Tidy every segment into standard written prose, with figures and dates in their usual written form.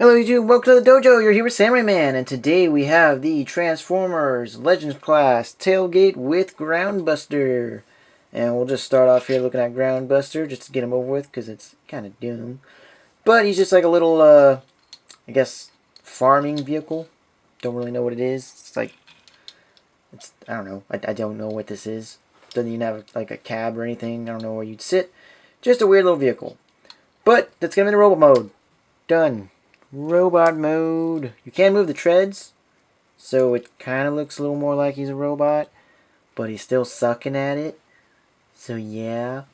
Hello YouTube, welcome to the dojo. You're here with Samurai Man, and today we have the Transformers Legends class tailgate with Groundbuster. And we'll just start off here looking at Groundbuster just to get him over with because it's kind of dumb. But he's just like a little, I guess, farming vehicle. Don't really know what it is. I don't know. I don't know what this is. Doesn't even have like a cab or anything. I don't know where you'd sit. Just a weird little vehicle. But that's going to be in robot mode. Done. Robot mode. You can move the treads, so it kind of looks a little more like he's a robot, but he's still sucking at it. So yeah.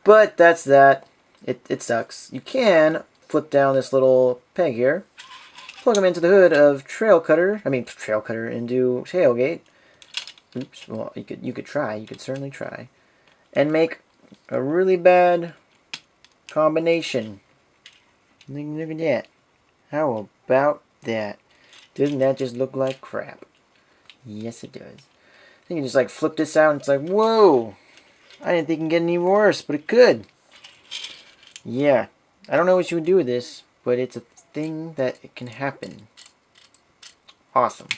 But that's that. It sucks. You can flip down this little peg here, plug him into the hood of Trail Cutter into Tailgate. Oops. Well, you could try. You could certainly try, and make a really bad combination. Look at that. How about that? Doesn't that just look like crap? Yes, it does. I think you just like flip this out and it's like, whoa! I didn't think it could get any worse, but it could. Yeah. I don't know what you would do with this, but it's a thing that it can happen. Awesome.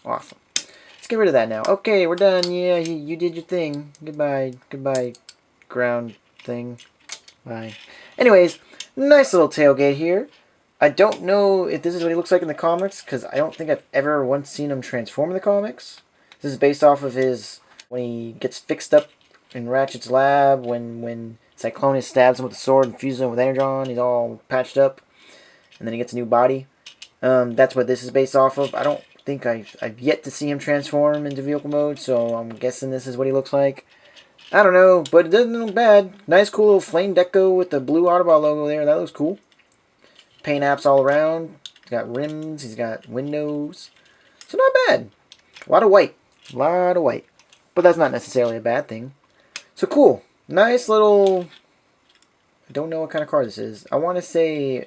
Awesome. Let's get rid of that now. Okay, we're done. Yeah, you did your thing. Goodbye. Goodbye, ground thing. Bye. Anyways, nice little tailgate here. I don't know if this is what he looks like in the comics, because I don't think I've ever once seen him transform in the comics. This is based off of his, when he gets fixed up in Ratchet's lab, when Cyclonus stabs him with a sword and fuses him with Energon, he's all patched up, and then he gets a new body. That's what this is based off of. I don't think I've yet to see him transform into vehicle mode, so I'm guessing this is what he looks like. I don't know, but it doesn't look bad. Nice cool little flame deco with the blue Autobot logo there, that looks cool. Paint apps all around. He's got rims. He's got windows. So not bad. A lot of white. A lot of white. But that's not necessarily a bad thing. So cool. Nice little... I don't know what kind of car this is. I want to say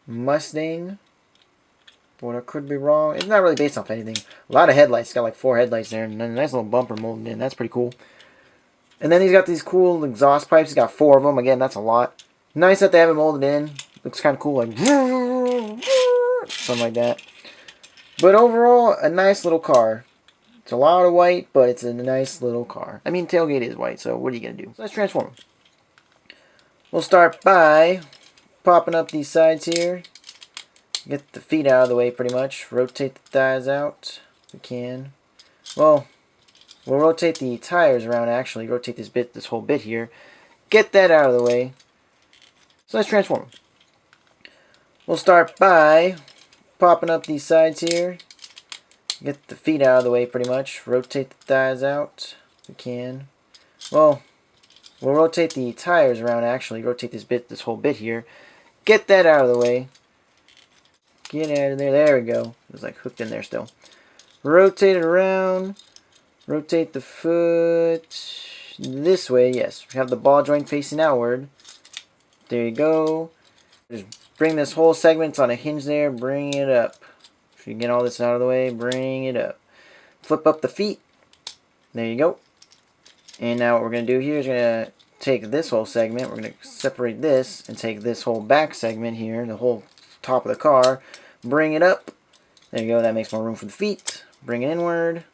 Mustang. But I could be wrong. It's not really based off anything. A lot of headlights. It's got like 4 headlights there. And a nice little bumper molded in. That's pretty cool. And then he's got these cool exhaust pipes. He's got 4 of them. Again, that's a lot. Nice that they have it molded in. Looks kind of cool, like something like that. But overall, a nice little car. It's a lot of white, but it's a nice little car. I mean, tailgate is white, so what are you going to do? So let's transform him. We'll start by popping up these sides here. Get the feet out of the way, pretty much. Rotate the thighs out if we can. Well, we'll rotate the tires around, actually. Rotate this whole bit here. Get that out of the way. So let's transform him. We'll start by popping up these sides here. Get the feet out of the way, pretty much. Rotate the thighs out if we can. Well, we'll rotate the tires around, actually. Rotate this whole bit here. Get that out of the way. Get out of there. There we go. It was like hooked in there still. Rotate it around. Rotate the foot this way. Yes, we have the ball joint facing outward. There you go. Just bring this whole segment on a hinge there. Bring it up. If you can get all this out of the way, bring it up. Flip up the feet. There you go. And now what we're going to do here is going to take this whole segment. We're going to separate this and take this whole back segment here, the whole top of the car. Bring it up. There you go. That makes more room for the feet. Bring it inward.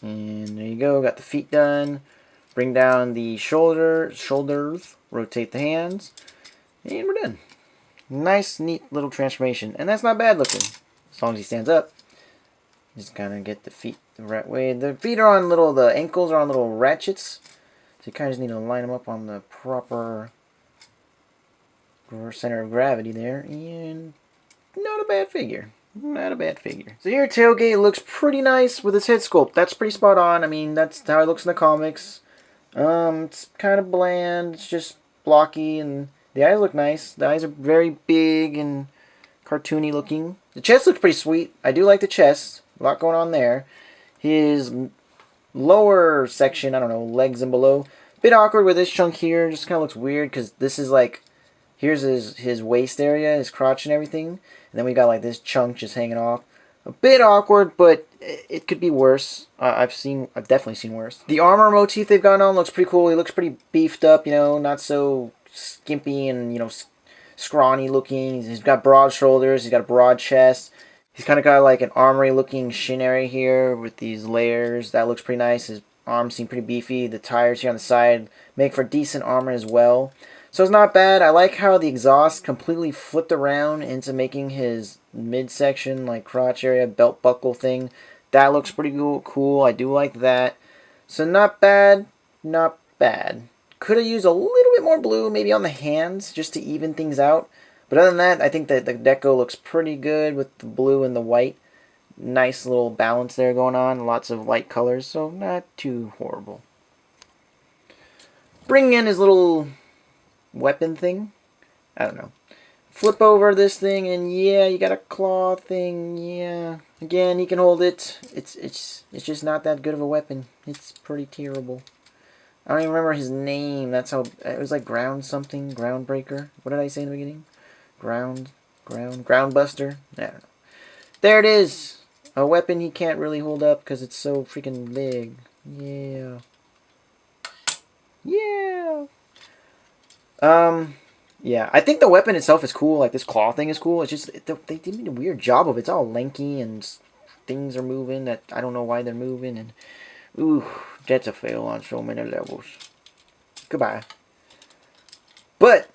And there you go. Got the feet done. Bring down the shoulders. Rotate the hands. And we're done. Nice, neat little transformation. And that's not bad looking. As long as he stands up. Just kind of get the feet the right way. The feet are on the ankles are on little ratchets. So you kind of just need to line them up on the proper center of gravity there. And not a bad figure. Not a bad figure. So here tailgate looks pretty nice with his head sculpt. That's pretty spot on. I mean, that's how it looks in the comics. It's kind of bland. It's just blocky and... The eyes look nice. The eyes are very big and cartoony looking. The chest looks pretty sweet. I do like the chest. A lot going on there. His lower section, I don't know, legs and below. Bit awkward with this chunk here. Just kind of looks weird because this is like, here's his waist area, his crotch and everything. And then we got like this chunk just hanging off. A bit awkward, but it could be worse. I've definitely seen worse. The armor motif they've got on looks pretty cool. He looks pretty beefed up, you know, not so skimpy and, you know, scrawny looking. He's got broad shoulders. He's got a broad chest. He's kind of got like an armory looking shin area here with these layers. That looks pretty nice. His arms seem pretty beefy. The tires here on the side make for decent armor as well. So it's not bad. I like how the exhaust completely flipped around into making his midsection, like crotch area, belt buckle thing. That looks pretty cool. I do like that. So not bad. Not bad. Could have used a little bit more blue, maybe on the hands, just to even things out. But other than that, I think that the deco looks pretty good with the blue and the white. Nice little balance there going on. Lots of light colors, so not too horrible. Bring in his little weapon thing. I don't know. Flip over this thing, and yeah, you got a claw thing. Yeah. Again, he can hold it. It's just not that good of a weapon. It's pretty terrible. I don't even remember his name. That's how it was, like ground something, groundbreaker. What did I say in the beginning? Groundbuster. I don't know. There it is. A weapon he can't really hold up because it's so freaking big. Yeah. Yeah. Yeah. I think the weapon itself is cool. Like this claw thing is cool. It's just they did a weird job of it. It's all lanky and things are moving that I don't know why they're moving. And ooh, that's a fail on so many levels. Goodbye. But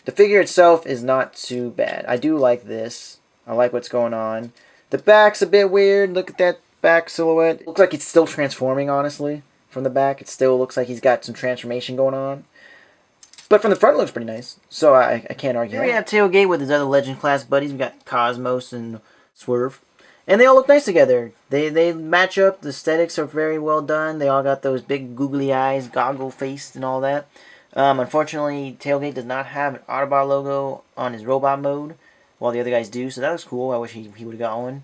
the figure itself is not too bad. I do like this. I like what's going on. The back's a bit weird. Look at that back silhouette. It looks like it's still transforming, honestly. From the back, it still looks like he's got some transformation going on. But from the front, it looks pretty nice. So I can't argue. Here we have Tailgate with his other Legend class buddies. We got Cosmos and Swerve. And they all look nice together. They match up. The aesthetics are very well done. They all got those big googly eyes, goggle-faced and all that. Unfortunately, Tailgate does not have an Autobot logo on his robot mode, while the other guys do, so that was cool. I wish he would have got one.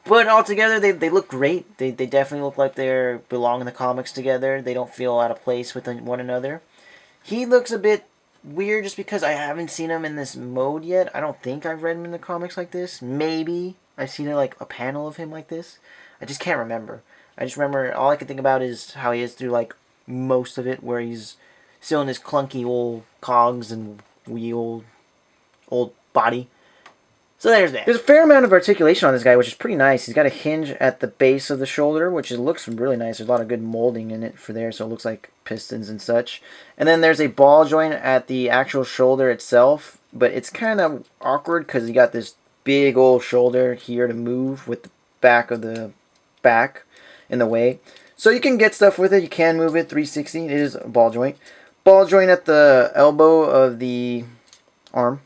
But altogether, they look great. They definitely look like they belong in the comics together. They don't feel out of place with one another. He looks a bit weird just because I haven't seen him in this mode yet. I don't think I've read him in the comics like this. Maybe I've seen like a panel of him like this. I just can't remember. I just remember all I can think about is how he is through like most of it, where he's still in his clunky old cogs and wheel old body. So there's that. There's a fair amount of articulation on this guy, which is pretty nice. He's got a hinge at the base of the shoulder, which looks really nice. There's a lot of good molding in it for there, so it looks like pistons and such. And then there's a ball joint at the actual shoulder itself, but it's kind of awkward because you got this big old shoulder here to move with the back of the back in the way. So you can get stuff with it. You can move it 360. It is a ball joint. Ball joint at the elbow of the arm.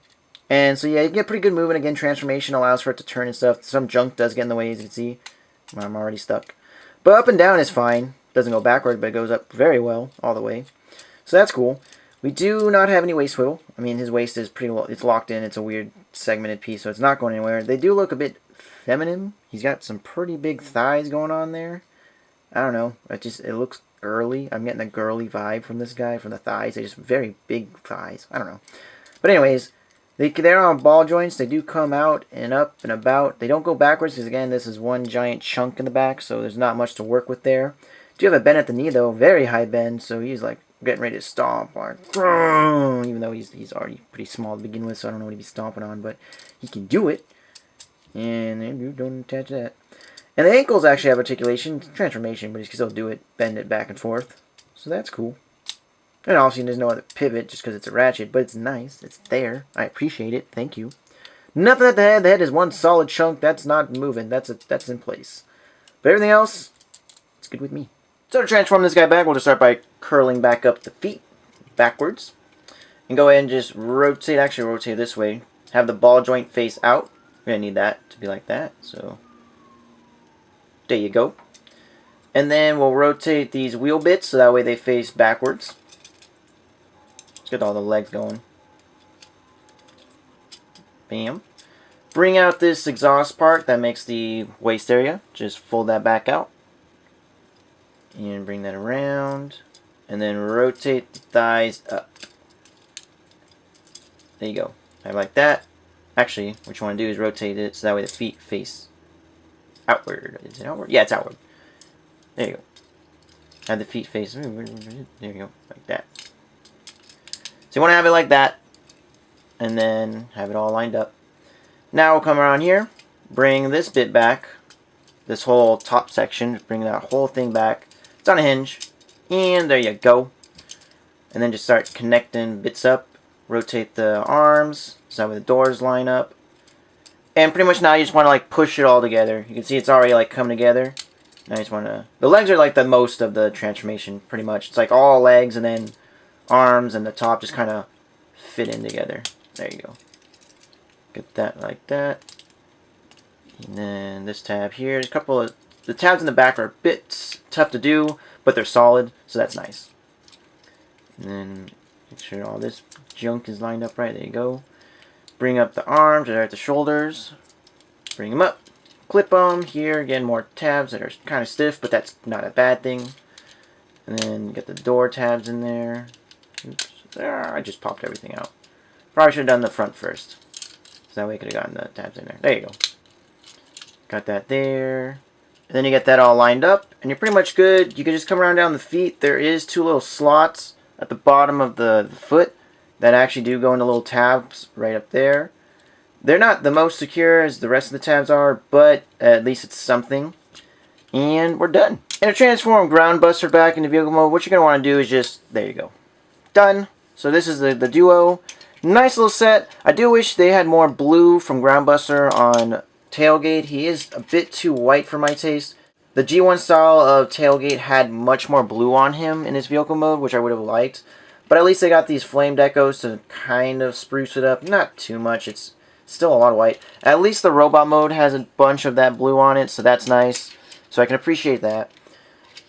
And so yeah, you get pretty good movement. Again, transformation allows for it to turn and stuff. Some junk does get in the way, as you can see. I'm already stuck. But up and down is fine. Doesn't go backward, but it goes up very well all the way. So that's cool. We do not have any waist swivel. I mean, his waist is pretty well, it's locked in. It's a weird segmented piece, so it's not going anywhere. They do look a bit feminine. He's got some pretty big thighs going on there. I don't know. It looks girly. I'm getting a girly vibe from this guy, from the thighs. They're just very big thighs. I don't know. But anyways, they're on ball joints. They do come out and up and about. They don't go backwards because, again, this is one giant chunk in the back, so there's not much to work with there. Do have a bend at the knee, though. Very high bend, so he's like getting ready to stomp. Like, even though he's already pretty small to begin with, so I don't know what he'd be stomping on, but he can do it. And you don't attach that. And the ankles actually have articulation, transformation, but he can still do it, bend it back and forth. So that's cool. And obviously there's no other pivot just because it's a ratchet, but it's nice. It's there. I appreciate it. Thank you. Nothing at the head. The head is one solid chunk. That's not moving. That's in place. But everything else, it's good with me. So to transform this guy back, we'll just start by curling back up the feet backwards. And go ahead and just rotate. Actually, rotate this way. Have the ball joint face out. We're going to need that to be like that. So there you go. And then we'll rotate these wheel bits so that way they face backwards. Let's get all the legs going. Bam. Bring out this exhaust part that makes the waist area. Just fold that back out. And bring that around. And then rotate the thighs up. There you go. Have like that. Actually, what you want to do is rotate it so that way the feet face outward. Is it outward? Yeah, it's outward. There you go. Have the feet face. There you go. Like that. So you want to have it like that. and then have it all lined up. Now we'll come around here, bring this bit back, this whole top section, bring that whole thing back. It's on a hinge, and there you go. And then just start connecting bits up, rotate the arms, so that way the doors line up. And pretty much now you just want to like push it all together. You can see it's already like come together. Now you just want to... The legs are like the most of the transformation, pretty much. It's like all legs and then arms and the top just kind of fit in together. There you go. Get that like that. And then this tab here. There's a couple of... The tabs in the back are a bit tough to do, but they're solid, so that's nice. And then make sure all this junk is lined up right. There you go. Bring up the arms right at the shoulders. Bring them up. Clip them. Here again, more tabs that are kind of stiff, but that's not a bad thing. And then get the door tabs in there. Oops. I just popped everything out. Probably should have done the front first. So that way I could have gotten the tabs in there. There you go. Got that there. And then you get that all lined up, and you're pretty much good. You can just come around down the feet. There is two little slots at the bottom of the foot that actually do go into little tabs right up there. They're not the most secure as the rest of the tabs are, but at least it's something. And we're done. And to transform Groundbuster back into vehicle mode, what you're going to want to do is just, there you go. Done. So this is the duo. Nice little set. I do wish they had more blue from Groundbuster on Tailgate. He is a bit too white for my taste. The G1 style of Tailgate had much more blue on him in his vehicle mode, which I would have liked. But at least they got these flame decos to kind of spruce it up. Not too much. It's still a lot of white. At least the robot mode has a bunch of that blue on it, so that's nice. So I can appreciate that.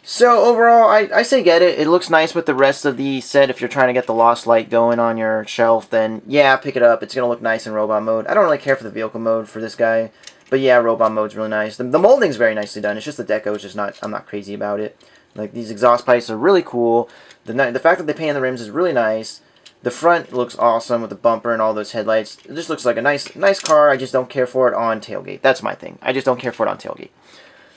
So overall, I say get it. It looks nice with the rest of the set. If you're trying to get the Lost Light going on your shelf, then yeah, pick it up. It's going to look nice in robot mode. I don't really care for the vehicle mode for this guy. But yeah, robot mode's really nice. The molding's very nicely done. It's just the deco is just not... I'm not crazy about it. Like, these exhaust pipes are really cool. The fact that they painted the rims is really nice. The front looks awesome with the bumper and all those headlights. It just looks like a nice car. I just don't care for it on Tailgate. That's my thing. I just don't care for it on Tailgate.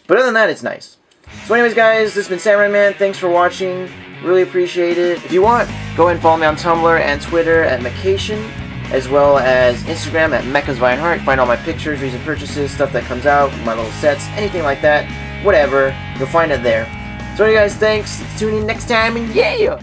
But other than that, it's nice. So anyways, guys, this has been Samurai Man. Thanks for watching. Really appreciate it. If you want, go ahead and follow me on Tumblr and Twitter at Mecation, as well as Instagram at MechasVineHeart. Find all my pictures, recent purchases, stuff that comes out, my little sets, anything like that, whatever. You'll find it there. So anyway, guys, thanks. Tune in next time, and yeah!